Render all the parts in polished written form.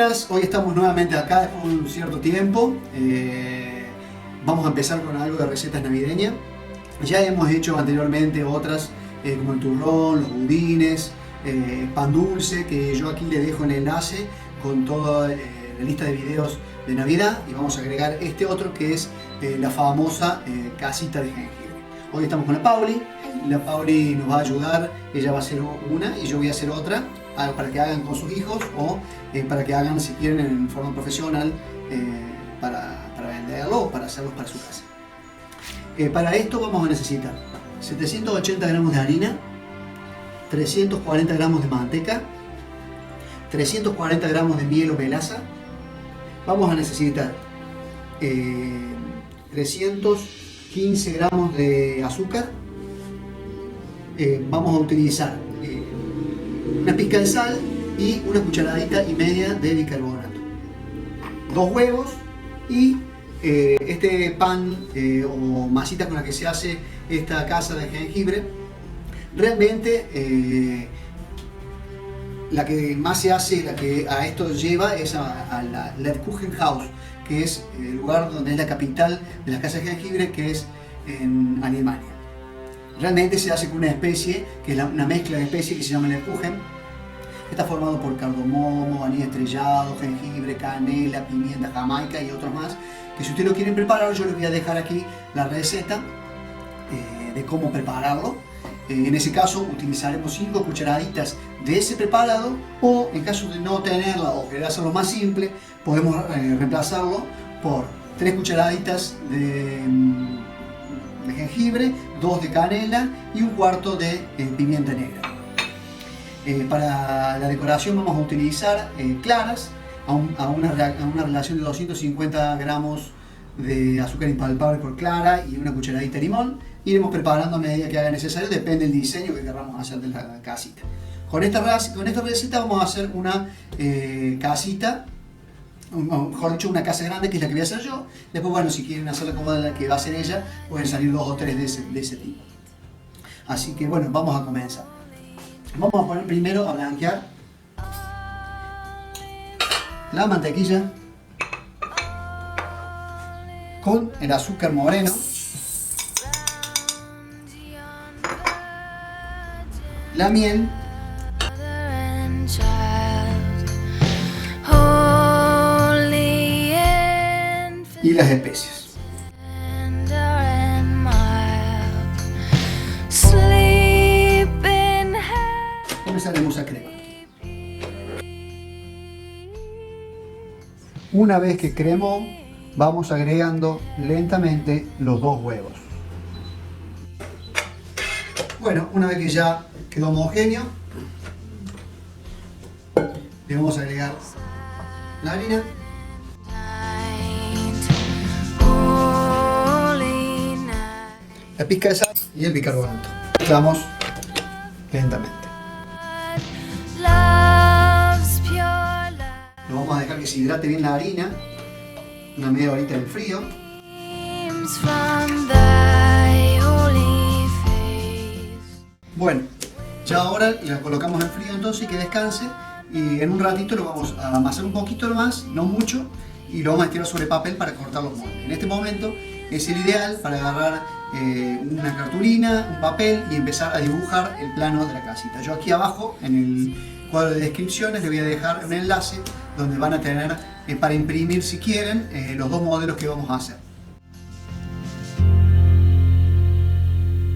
Buenas, hoy estamos nuevamente acá después de un cierto tiempo. Vamos a empezar con algo de recetas navideñas. Ya hemos hecho anteriormente otras como el turrón, los budines, pan dulce, que yo aquí le dejo el enlace con toda la lista de videos de Navidad, y vamos a agregar este otro que es la famosa casita de jengibre. Hoy estamos con la Pauli. La Pauli nos va a ayudar, ella va a hacer una y yo voy a hacer otra, para que hagan con sus hijos o para que hagan, si quieren, en forma profesional, para venderlo o para hacerlos para su casa. Para esto vamos a necesitar 780 gramos de harina, 340 gramos de manteca, 340 gramos de miel o melaza. Vamos a necesitar 315 gramos de azúcar. Vamos a utilizar una pizca de sal y una cucharadita y media de bicarbonato, 2 huevos y este pan o masita con la que se hace esta casa de jengibre. Realmente la que más se hace, la que a esto lleva, es a la Lebkuchenhaus, que es el lugar donde es la capital de las casas de jengibre, que es en Alemania. Realmente se hace con una especie, que es una mezcla de especies que se llama Lebkuchen. Está formado por cardamomo, anís estrellado, jengibre, canela, pimienta, jamaica y otros más, que si ustedes lo quieren preparar, yo les voy a dejar aquí la receta de cómo prepararlo. En ese caso utilizaremos 5 cucharaditas de ese preparado, o en caso de no tenerla o querer hacerlo más simple, podemos reemplazarlo por 3 cucharaditas de jengibre, 2 de canela y 1/4 de pimienta negra. Para la decoración vamos a utilizar claras a una relación de 250 gramos de azúcar impalpable por clara y una cucharadita de limón. Iremos preparando a medida que haga necesario, depende del diseño que queramos hacer de la casita. Con esta receta vamos a hacer una casita, mejor dicho, una casa grande, que es la que voy a hacer yo. Después, bueno, si quieren hacerla como la que va a hacer ella, pueden salir 2 o 3 de ese tipo. Así que bueno, vamos a comenzar. Vamos a poner primero a blanquear la mantequilla con el azúcar moreno, la miel y las especias. Comenzaremos a cremar. Una vez que cremó, vamos agregando lentamente los 2 huevos. Bueno, una vez que ya quedó homogéneo, le vamos a agregar la harina, la pizca de sal y el bicarbonato. Mezclamos lentamente. Lo vamos a dejar que se hidrate bien la harina, una media horita en frío. Bueno, ya ahora la colocamos en frío entonces, y que descanse, y en un ratito lo vamos a amasar un poquito más, no mucho, y lo vamos a estirar sobre papel para cortar los moldes. En este momento es el ideal para agarrar una cartulina, un papel y empezar a dibujar el plano de la casita. Yo aquí abajo en el cuadro de descripciones les voy a dejar un enlace donde van a tener para imprimir, si quieren, los 2 modelos que vamos a hacer.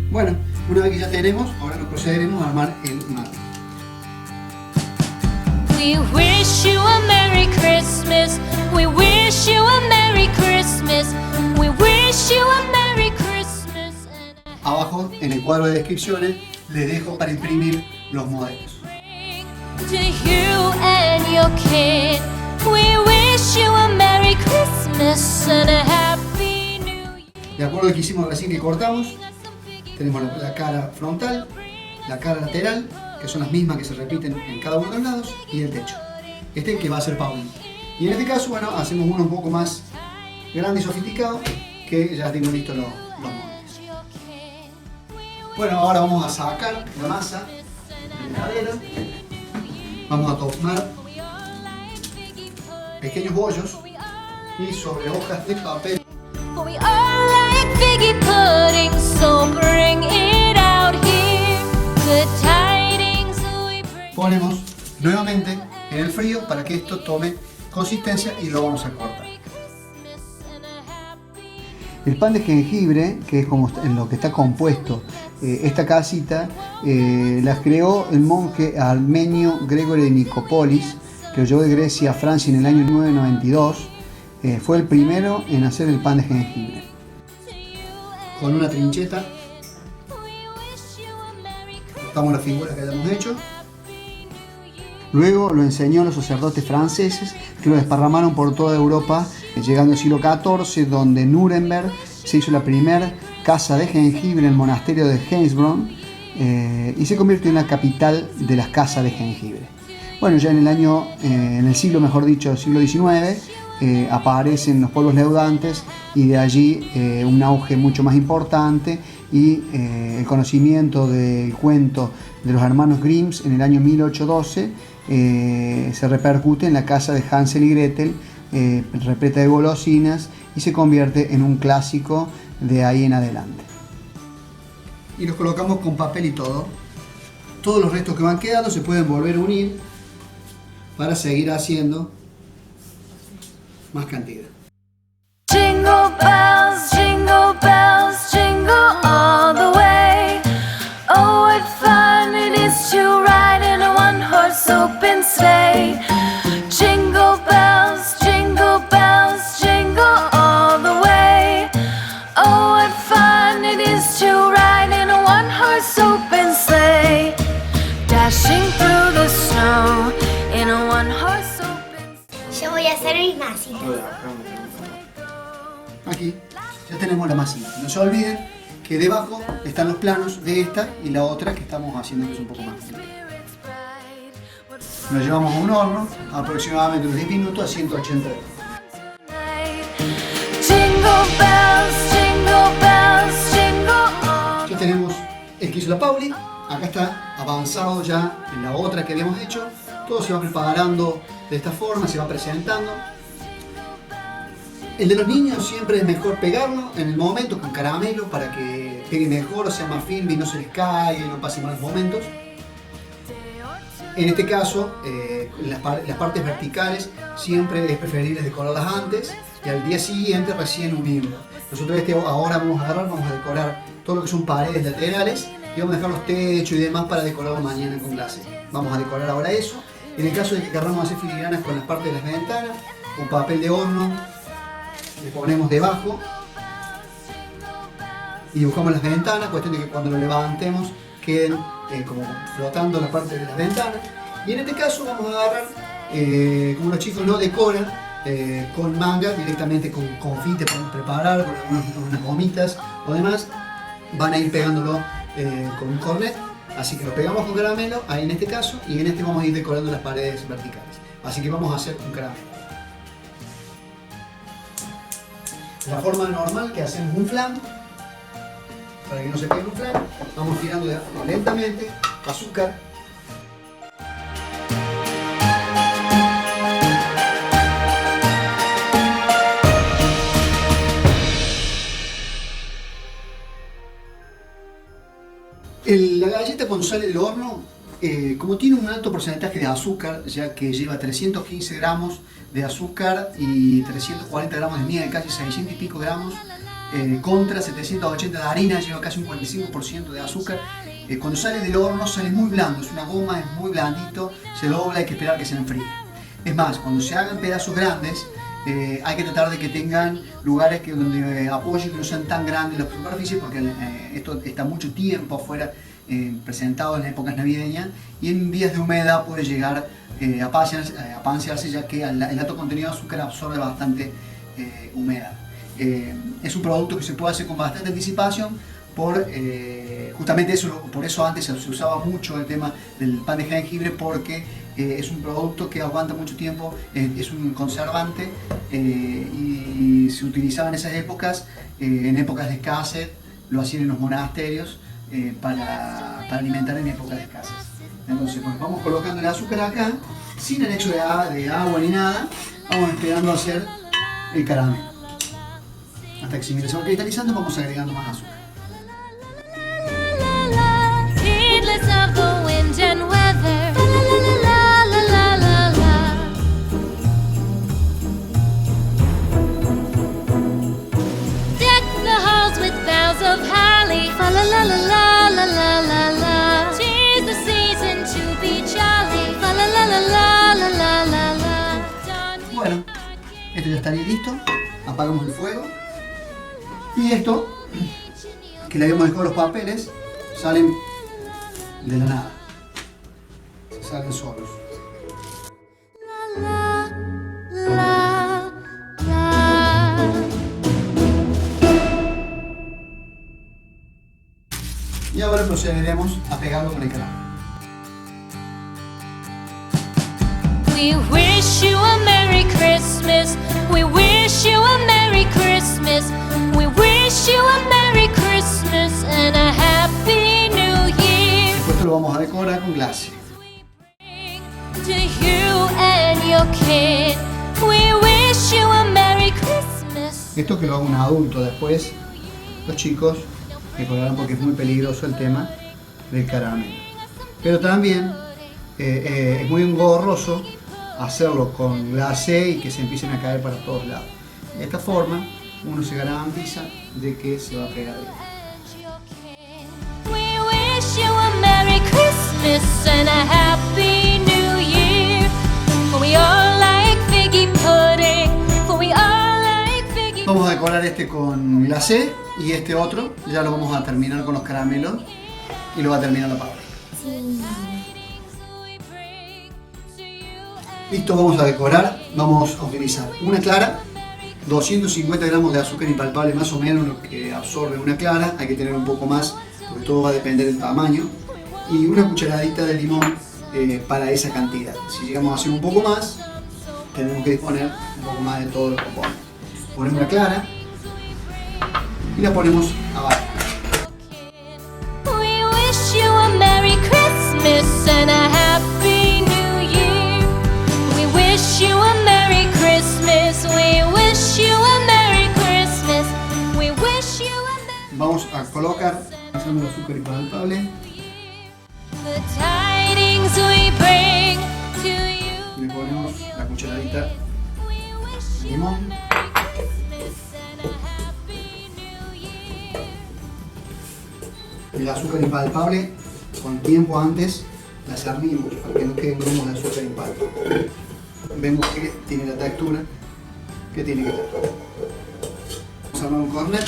Bueno, una vez que ya tenemos, ahora nos procederemos a armar el marco. We wish you a Merry Christmas. We wish you a Merry Christmas. We wish you a Merry Christmas. Abajo en el cuadro de descripciones les dejo para imprimir los modelos. To you and your kid, we wish you a Merry Christmas and a Happy New Year. De acuerdo al que hicimos recién, que cortamos, tenemos la cara frontal, la cara lateral, que son las mismas que se repiten en cada uno de los lados, y el techo. Este es el que va a ser Pauli. Y en este caso, bueno, hacemos uno un poco más grande y sofisticado, que ya tengo listos los moldes. Bueno, ahora vamos a sacar la masa de la heladera. Vamos a tomar pequeños bollos y sobre hojas de papel For we are like figgy pudding, so bring it out here. Good tidings we bring. ponemos nuevamente en el frío para que esto tome consistencia y lo vamos a cortar. El pan de jengibre, que es como en lo que está compuesto esta casita, la creó el monje armenio Gregorio de Nicópolis, que lo llevó de Grecia a Francia en el año 992. Fue el primero en hacer el pan de jengibre. Con una trincheta cortamos la figura que hayamos hecho. Luego lo enseñó a los sacerdotes franceses, que lo desparramaron por toda Europa, llegando al siglo XIV, donde en Nuremberg se hizo la primera casa de jengibre en el monasterio de Heilbronn, y se convirtió en la capital de las casas de jengibre. Bueno, ya en el siglo XIX, aparecen los pueblos leudantes y de allí un auge mucho más importante y el conocimiento del cuento de los hermanos Grimm en el año 1812 se repercute en la casa de Hansel y Gretel, repleta de golosinas, y se convierte en un clásico de ahí en adelante. Y los colocamos con papel y todo. Todos los restos que van quedando se pueden volver a unir para seguir haciendo más cantidad. Jingle bells, jingle all the way. Oh, what fun it is to ride in a one-horse open sleigh. Jingle bells, jingle all the way. Oh, what fun it is to ride in a one-horse open sleigh. Dashing through the snow in a one-horse open sleigh. Yo voy a hacer mi masita. Aquí ya tenemos la masita. No se olviden que debajo están los planos de esta y la otra que estamos haciendo, que es un poco más complicada. Lo llevamos a un horno aproximadamente unos 10 minutos a 180 grados. Ya tenemos el que hizo la Pauli. Acá está avanzado ya en la otra que habíamos hecho. Todo se va preparando de esta forma, se va presentando. El de los niños siempre es mejor pegarlo en el momento con caramelo para que pegue mejor, o sea más firme y no se les caiga y no pasen malos momentos. En este caso, las partes verticales siempre es preferible decorarlas antes y al día siguiente recién unirlo. Nosotros ahora vamos a decorar todo lo que son paredes laterales y vamos a dejar los techos y demás para decorarlo mañana con glase. Vamos a decorar ahora eso. En el caso de que queramos hacer filigranas con las partes de las ventanas, con papel de horno, le ponemos debajo y dibujamos las ventanas, cuestión de que cuando lo levantemos queden como flotando la parte de las ventanas. Y en este caso vamos a agarrar, como los chicos no decoran con manga, directamente con confite para preparar, con unas gomitas o demás, van a ir pegándolo con un cornet. Así que lo pegamos con caramelo, ahí en este caso, y en este vamos a ir decorando las paredes verticales. Así que vamos a hacer con caramelo. La forma normal que hacemos un flan, para que no se pegue un flan, vamos tirando lentamente azúcar. La galleta cuando sale del horno, como tiene un alto porcentaje de azúcar, ya que lleva 315 gramos de azúcar y 340 gramos de miel, casi 600 y pico gramos, contra 780 de harina, lleva casi un 45% de azúcar. Cuando sale del horno sale muy blando, es una goma, es muy blandito, se dobla, hay que esperar que se enfríe. Es más, cuando se hagan pedazos grandes, hay que tratar de que tengan lugares donde apoyen, que no sean tan grandes las superficies, porque esto está mucho tiempo afuera presentado en épocas navideñas y en días de humedad puede llegar a panciarse, ya que el alto contenido de azúcar absorbe bastante humedad. Es un producto que se puede hacer con bastante anticipación, justamente por eso antes se usaba mucho el tema del pan de jengibre, porque es un producto que aguanta mucho tiempo, es un conservante y se utilizaba en esas épocas, en épocas de escasez, lo hacían en los monasterios para alimentar en épocas de escasez. Entonces, bueno, vamos colocando el azúcar acá, sin anexo de agua ni nada. Vamos esperando a hacer el caramelo. Hasta que se va cristalizando, vamos agregando más azúcar. Heedless of the wind and weather. La la la la la. Deck the halls with boughs of holly. Fa la la la la la la la la. 'Tis the season to be jolly. Fa la la la la la la la la. Bueno, esto ya estaría listo. Apagamos el fuego. Y esto, que le habíamos dejado los papeles, salen de la nada. Se salen solos. La la la. Y ahora procederemos a pegarlo con el caramelo. We wish you a Merry Christmas. We wish you a Merry Christmas. We wish you a Merry Christmas and a Happy New Year. Después lo vamos a decorar con glace. To you and your kid. We wish you a Merry Christmas. Esto que lo haga un adulto después, los chicos decorarán porque es muy peligroso el tema del caramelo. Pero también es muy engorroso hacerlo con glacé y que se empiecen a caer para todos lados. De esta forma uno se garantiza de que se va a pegar bien. We wish you a Merry Christmas and a Happy New Year. For we all like figgy pudding. For we all like figgy. Vamos a decorar este con glacé y este otro ya lo vamos a terminar con los caramelos y lo va a terminar la Paula. Listo, vamos a decorar. Vamos a utilizar una clara, 250 gramos de azúcar impalpable más o menos lo que absorbe una clara. Hay que tener un poco más porque todo va a depender del tamaño. Y una cucharadita de limón para esa cantidad. Si llegamos a hacer un poco más, tenemos que disponer un poco más de todos los componentes. Ponemos la clara y la ponemos abajo. We wish you a Merry Christmas and a Happy New Year. We wish you a Merry Christmas. We wish you a Merry Christmas. We wish you a Merry. Vamos a colocar, pasando el azúcar impalpable. The tidings we bring to you. Le ponemos la cucharadita We wish de you limón. Christmas and a Happy New Year. El azúcar impalpable con tiempo antes la cernimos para que no queden grumos de azúcar impalpable. Vemos que tiene la textura que tiene que tener. Vamos a armar un cornet.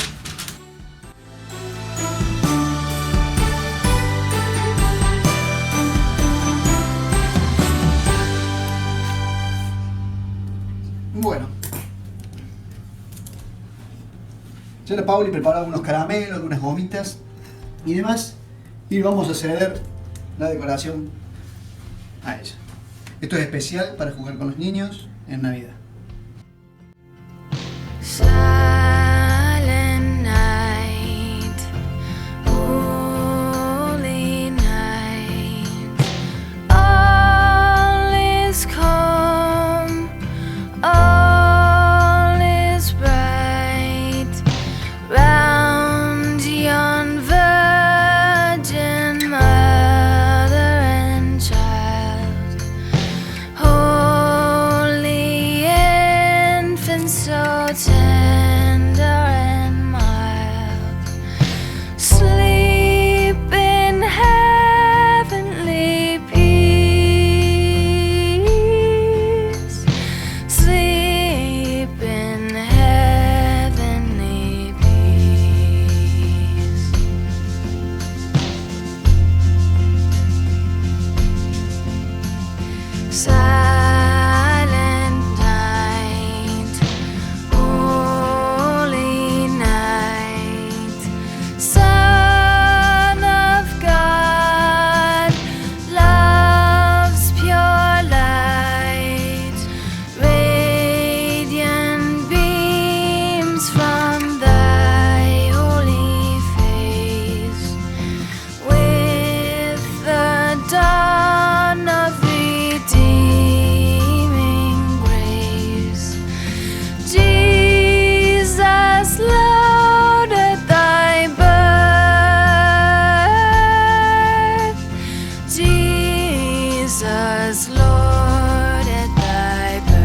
Bueno, ya la Pauli preparó algunos caramelos, algunas gomitas y demás, y vamos a hacer la decoración a ella. Esto es especial para jugar con los niños en Navidad. Silent night, holy night, all is calm, all is bright, round yon virgin mother and child, holy infant so tender and mild, sleep in heavenly peace, sleep in heavenly peace. Silent night, holy night, Son of God, love's pure light, radiant beams from thy holy face, with the dawn was Lord at thy birth.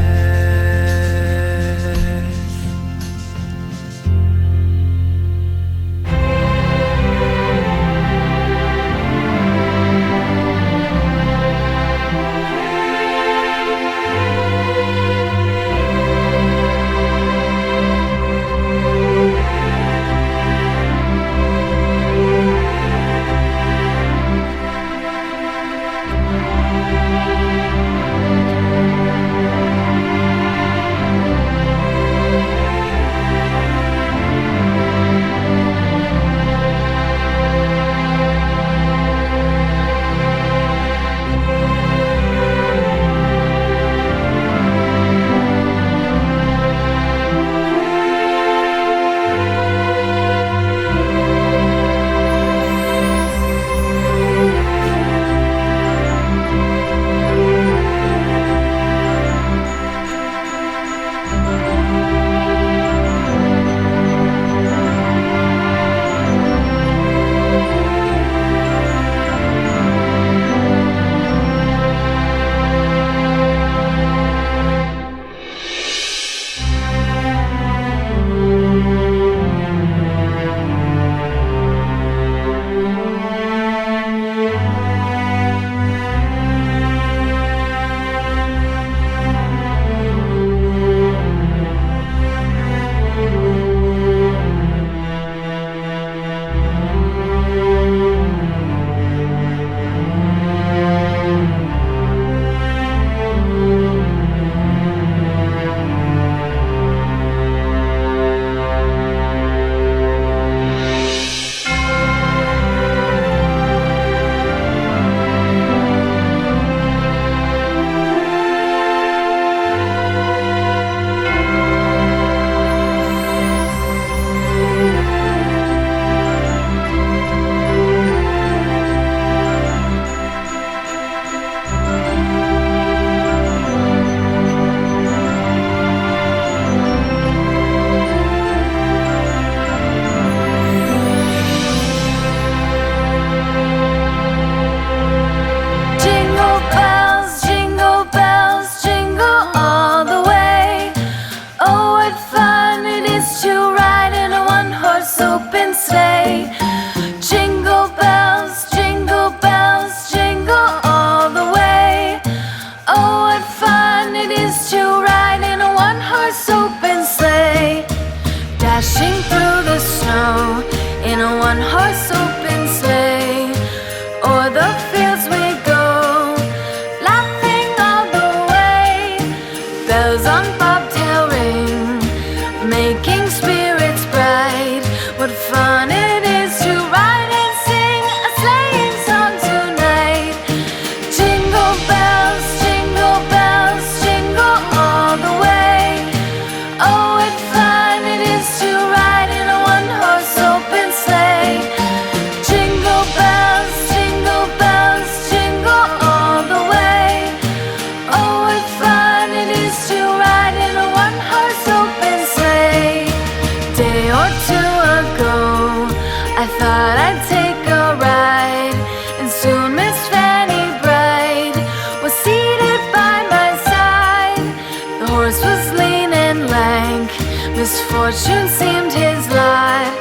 Misfortune seemed his lot.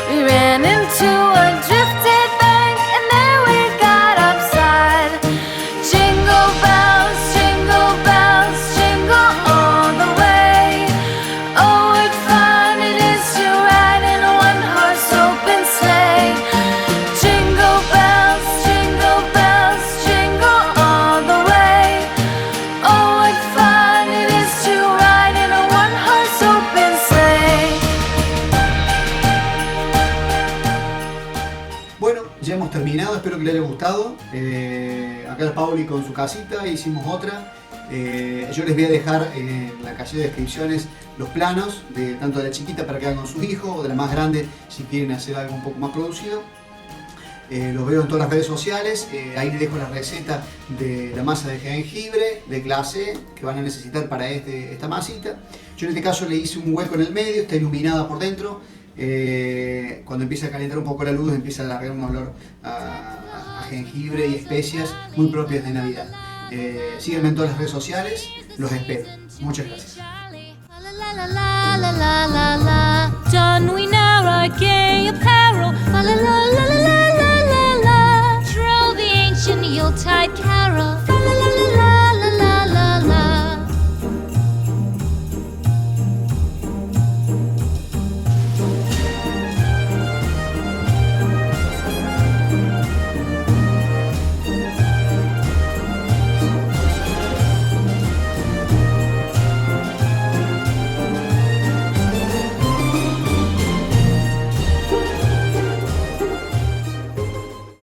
We ran into a drifted bank, and there we got upside. Jingle bells, jingle all the way. Oh, what fun it is to ride in a one-horse open sleigh. Jingle bells, jingle all the way. Oh, what fun it is to ride in a one-horse open sleigh. Bueno, ya hemos terminado, espero que les haya gustado. Acá el Pauli con su casita, hicimos otra. Yo les voy a dejar en la calle de descripciones los planos, de tanto de la chiquita para que hagan con sus hijos, o de la más grande si quieren hacer algo un poco más producido. Los veo en todas las redes sociales. Ahí les dejo la receta de la masa de jengibre de clase que van a necesitar para esta masita. Yo en este caso le hice un hueco en el medio, está iluminada por dentro. Cuando empieza a calentar un poco la luz empieza a largar un olor a jengibre y especias muy propias de Navidad. Síganme en todas las redes sociales, los espero. Muchas gracias. La la la la la la. Don we now our gay apparel. La la la la la la la la. Troll the ancient Yuletide carol.